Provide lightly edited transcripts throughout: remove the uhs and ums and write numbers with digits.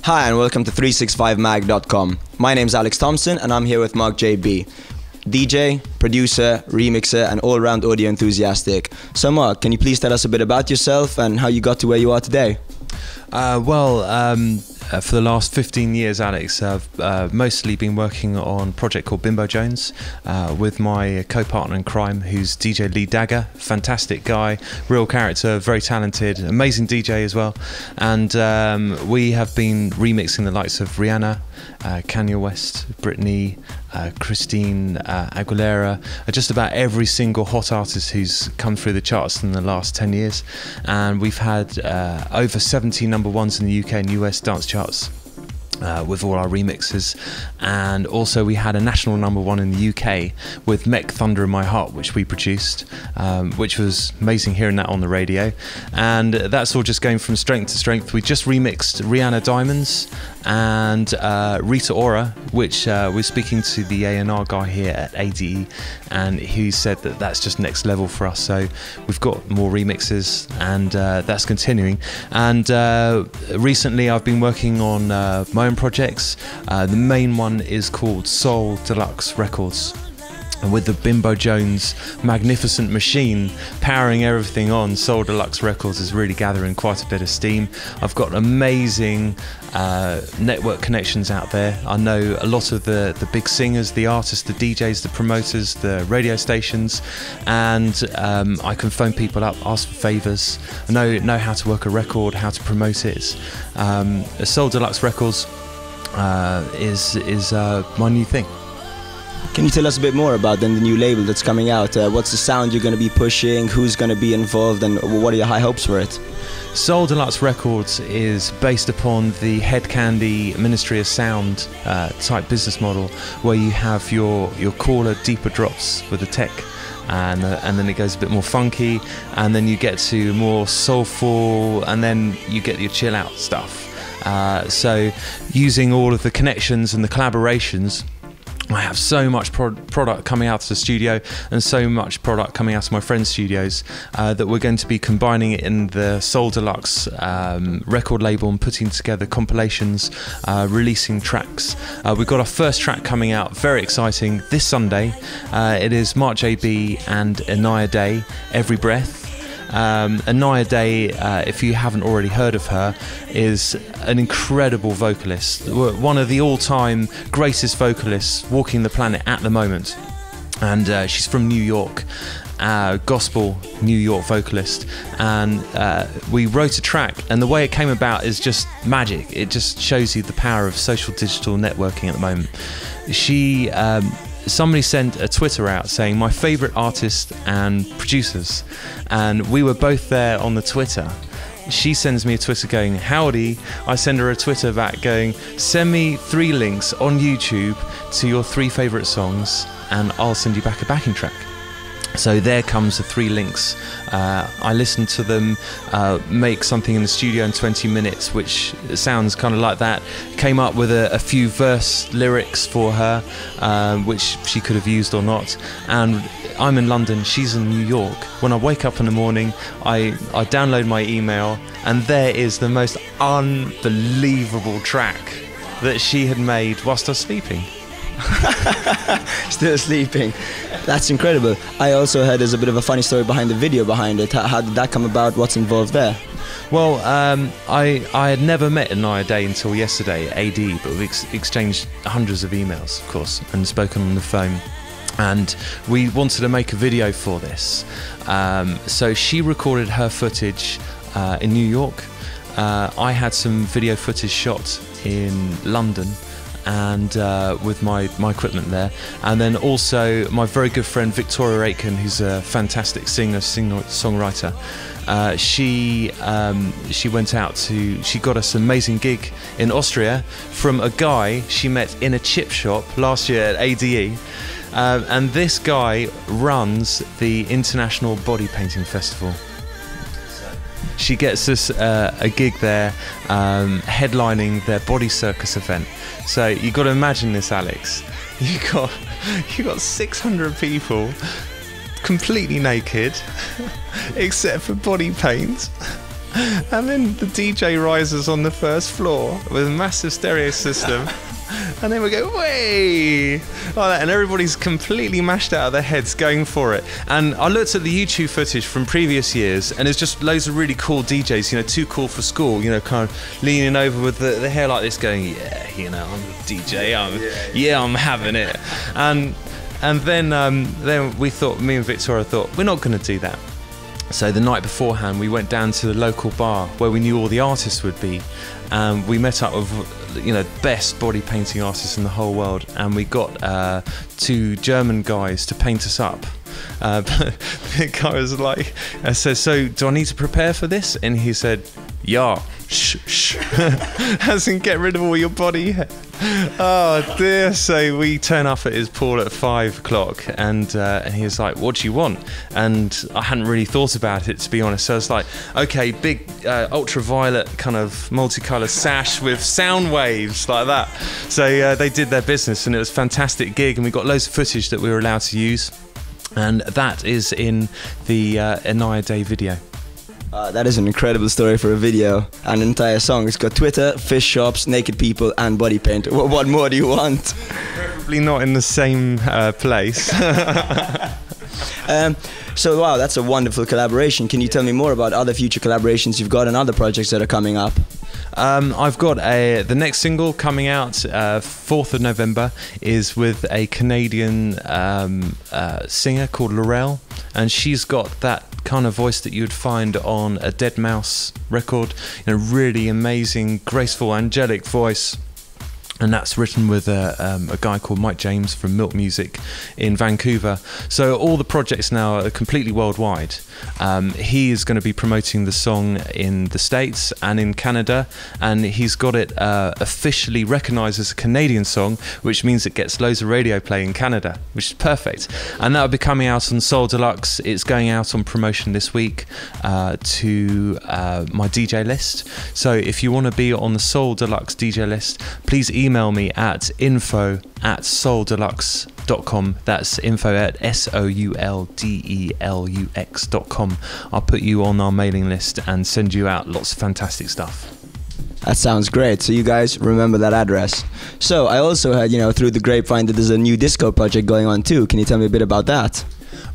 Hi and welcome to 365mag.com. My name's Alex Thompson and I'm here with Mark JB, DJ, producer, remixer and all-round audio enthusiastic. So Mark, can you please tell us a bit about yourself and how you got to where you are today? For the last 15 years, Alex, I've mostly been working on a project called Bimbo Jones with my co-partner in crime, who's DJ Lee Dagger. Fantastic guy, real character, very talented, amazing DJ as well. And we have been remixing the likes of Rihanna, Kanye West, Britney, Christine Aguilera, just about every single hot artist who's come through the charts in the last 10 years. And we've had over 70 number ones in the UK and US dance charts with all our remixes. And also we had a national number one in the UK with Mech Thunder in My Heart, which we produced, which was amazing hearing that on the radio. And that's all just going from strength to strength. We just remixed Rihanna Diamonds and Rita Ora, which we're speaking to the A&R guy here at ADE, and he said that that's just next level for us. So we've got more remixes and that's continuing. And recently I've been working on my own projects. The main one is called Soul Deluxe Records. And with the Bimbo Jones magnificent machine powering everything on, Soul Deluxe Records is really gathering quite a bit of steam. I've got amazing network connections out there. I know a lot of the big singers, the artists, the DJs, the promoters, the radio stations, and I can phone people up, ask for favours. I know how to work a record, how to promote it. Soul Deluxe Records is my new thing. Can you tell us a bit more about the new label that's coming out? What's the sound you're going to be pushing? Who's going to be involved? And what are your high hopes for it? Soul Deluxe Records is based upon the Head Candy Ministry of Sound type business model, where you have your cooler, deeper drops with the tech, and then it goes a bit more funky, and then you get to more soulful, and then you get your chill out stuff. So using all of the connections and the collaborations, I have so much product coming out of the studio and so much product coming out of my friends' studios that we're going to be combining it in the Soul Deluxe record label and putting together compilations, releasing tracks. We've got our first track coming out, very exciting, this Sunday. It is Mark AB and Anaya Day, Every Breath. Anaya Day, if you haven't already heard of her, is an incredible vocalist, one of the all-time greatest vocalists walking the planet at the moment, and she's from New York, gospel New York vocalist, and we wrote a track, and the way it came about is just magic. It just shows you the power of social digital networking at the moment. Somebody sent a Twitter out saying my favourite artists and producers, and we were both there on the Twitter. She sends me a Twitter going, howdy. I send her a Twitter back going, send me 3 links on YouTube to your 3 favourite songs and I'll send you back a backing track. So there comes the 3 links. I listened to them make something in the studio in 20 minutes, which sounds kind of like that. Came up with a few verse lyrics for her, which she could have used or not. And I'm in London, she's in New York. When I wake up in the morning, I download my email, and there is the most unbelievable track that she had made whilst I was sleeping. Still sleeping. That's incredible. I also heard there's a bit of a funny story behind the video behind it. How did that come about? What's involved there? Well, I had never met Anaya Day until yesterday at AD, but we've exchanged hundreds of emails, of course, and spoken on the phone. And we wanted to make a video for this. So she recorded her footage in New York. I had some video footage shot in London, and with my equipment there, and then also my very good friend Victoria Aitken, who's a fantastic songwriter. She went out she got us an amazing gig in Austria from a guy she met in a chip shop last year at ADE, and this guy runs the International Body Painting Festival. She gets us a gig there, headlining their Body Circus event. So you got to imagine this, Alex. You got 600 people, completely naked, except for body paint, And then the DJ rises on the first floor with a massive stereo system. And then we go, way! Like that, and everybody's completely mashed out of their heads going for it. And I looked at the YouTube footage from previous years, and there's just loads of really cool DJs, you know, too cool for school, you know, kind of leaning over with the hair like this going, yeah, you know, I'm a DJ, I'm having it. And then we thought, me and Victoria thought, we're not going to do that. So the night beforehand, we went down to the local bar where we knew all the artists would be. We met up with, you know, best body painting artists in the whole world, and we got 2 German guys to paint us up. The guy was like, I said, so do I need to prepare for this? And he said, yeah, shh, as in get rid of all your body hair. Oh dear. So we turn up at his pool at 5 o'clock, and he was like, what do you want? And I hadn't really thought about it, to be honest. So I was like, okay, big ultraviolet kind of multicolour sash with sound waves like that. So they did their business, and it was a fantastic gig, and we got loads of footage that we were allowed to use, and that is in the Anaya Day video. That is an incredible story for a video, an entire song. It's got Twitter, fish shops, naked people, and body paint. What more do you want? Probably not in the same place. So wow, that's a wonderful collaboration. Can you tell me more about other future collaborations you've got and other projects that are coming up? I've got the next single coming out 4th of November is with a Canadian singer called Laurel, and she's got that kind of voice that you would find on a Dead Mouse record, you know, really amazing, graceful, angelic voice. And that's written with a guy called Mike James from Milk Music in Vancouver. So all the projects now are completely worldwide. He is going to be promoting the song in the States and in Canada, and he's got it officially recognised as a Canadian song, which means it gets loads of radio play in Canada, which is perfect. And that'll be coming out on Soul Deluxe. It's going out on promotion this week to my DJ list. So if you want to be on the Soul Deluxe DJ list, please email me at info@souldelux.com. That's info@souldelux.com. I'll put you on our mailing list and send you out lots of fantastic stuff. That sounds great. So you guys remember that address. So I also heard, you know, through the grapevine that there's a new disco project going on too. Can you tell me a bit about that?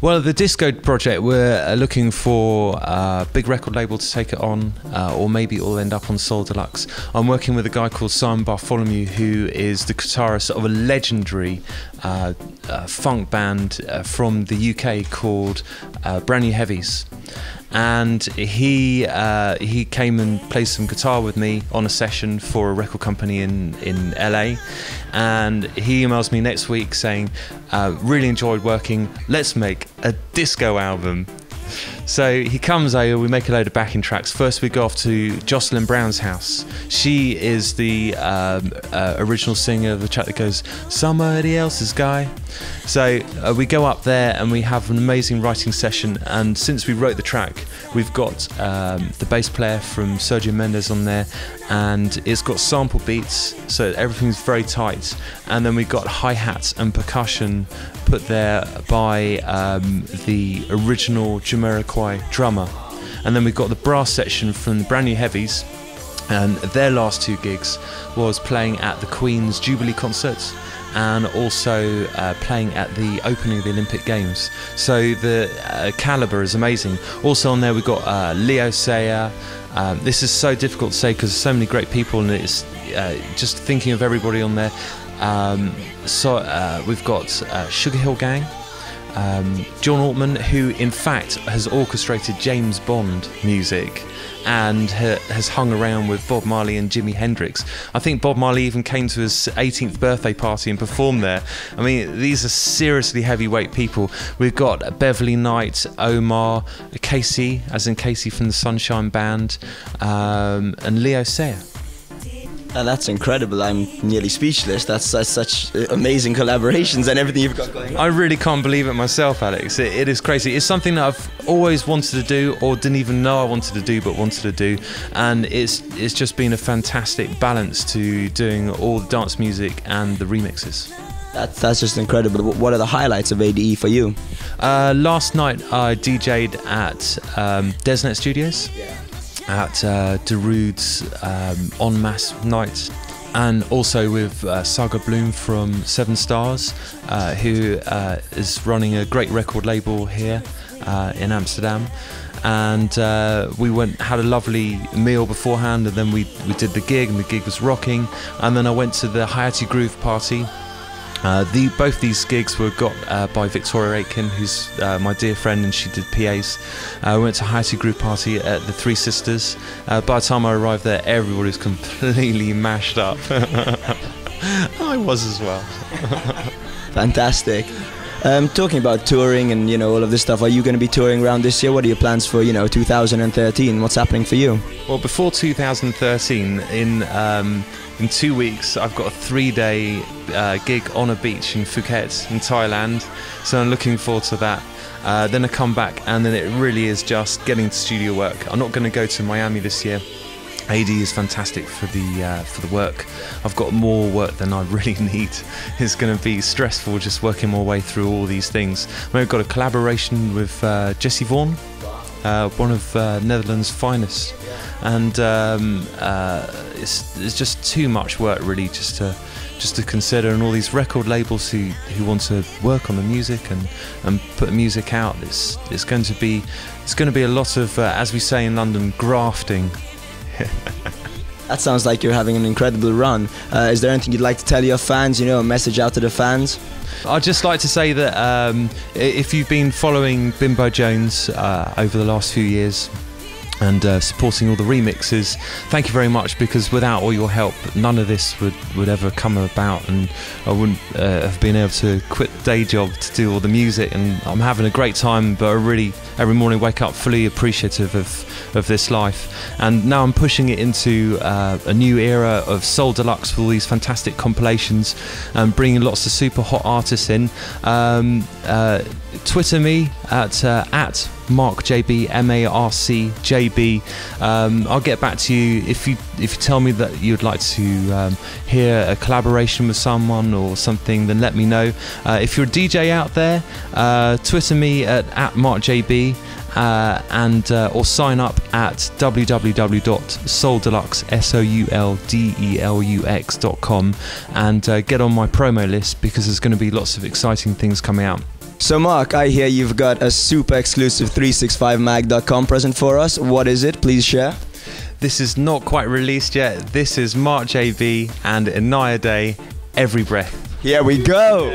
Well, the disco project, we're looking for a big record label to take it on, or maybe it will end up on Soul Deluxe. I'm working with a guy called Simon Bartholomew, who is the guitarist of a legendary funk band from the UK called Brand New Heavies. And he came and played some guitar with me on a session for a record company in LA, and he emails me next week saying, really enjoyed working, let's make a disco album. So he comes over, we make a load of backing tracks. First we go off to Jocelyn Brown's house. She is the original singer of the track that goes, somebody else's guy. So we go up there and we have an amazing writing session, and since we wrote the track, we've got the bass player from Sergio Mendes on there, and it's got sample beats, so everything's very tight, and then we've got hi-hats and percussion put there by the original Jamiroquai drummer, and then we've got the brass section from the Brand New Heavies, and their last 2 gigs was playing at the Queen's Jubilee concerts and also playing at the opening of the Olympic Games. So the calibre is amazing. Also on there we've got Leo Sayer. This is so difficult to say because there's so many great people, and it's just thinking of everybody on there. We've got Sugar Hill Gang, John Altman, who in fact has orchestrated James Bond music and has hung around with Bob Marley and Jimi Hendrix. I think Bob Marley even came to his 18th birthday party and performed there. I mean, these are seriously heavyweight people. We've got Beverly Knight, Omar, Casey, as in Casey from the Sunshine Band, and Leo Sayer. And that's incredible. I'm nearly speechless. That's such amazing collaborations and everything you've got going on. I really can't believe it myself, Alex. It is crazy. It's something that I've always wanted to do, or didn't even know I wanted to do, but wanted to do. And it's just been a fantastic balance to doing all the dance music and the remixes. That's just incredible. What are the highlights of ADE for you? Last night I DJ'd at Desnet Studios. Yeah. at Darude's En Masse night, and also with Saga Bloom from Seven Stars, who is running a great record label here in Amsterdam. And we had a lovely meal beforehand, and then we did the gig, and the gig was rocking. And then I went to the Hayati Groove party. Both these gigs were got by Victoria Aitken, who's my dear friend, and she did PAs. We went to Hayati Groove party at the Three Sisters. By the time I arrived there, everybody was completely mashed up. I was as well. Fantastic. Talking about touring and all of this stuff, are you going to be touring around this year? What are your plans for 2013? What's happening for you? Well, before 2013, in 2 weeks, I've got a 3-day gig on a beach in Phuket in Thailand, so I'm looking forward to that. Then I come back, and then it really is just getting to studio work. I'm not going to go to Miami this year. AD is fantastic for the work. I've got more work than I really need. It's going to be stressful just working my way through all these things. We've got a collaboration with Jesse Vaughan, one of Netherlands' finest, and it's just too much work really just to consider, and all these record labels who want to work on the music and put music out. It's going to be a lot of as we say in London, grafting. That sounds like you're having an incredible run. Is there anything you'd like to tell your fans, a message out to the fans? I'd just like to say that if you've been following Bimbo Jones over the last few years and supporting all the remixes, thank you very much, because without all your help, none of this would ever come about, and I wouldn't have been able to quit the day job to do all the music. And I'm having a great time, but I really every morning wake up fully appreciative of this life. And now I'm pushing it into a new era of Soul Deluxe with all these fantastic compilations and bringing lots of super hot artists in. Twitter me at MarkJB, MarcJB. I'll get back to you if you tell me that you'd like to hear a collaboration with someone or something. Then let me know. If you're a DJ out there, Twitter me at MarkJB. Or sign up at www.souldelux.com and get on my promo list, because there's going to be lots of exciting things coming out. So Mark, I hear you've got a super exclusive 365mag.com present for us. What is it? Please share. This is not quite released yet. This is Mark JB and Inaya Day, Every Breath. Here we go.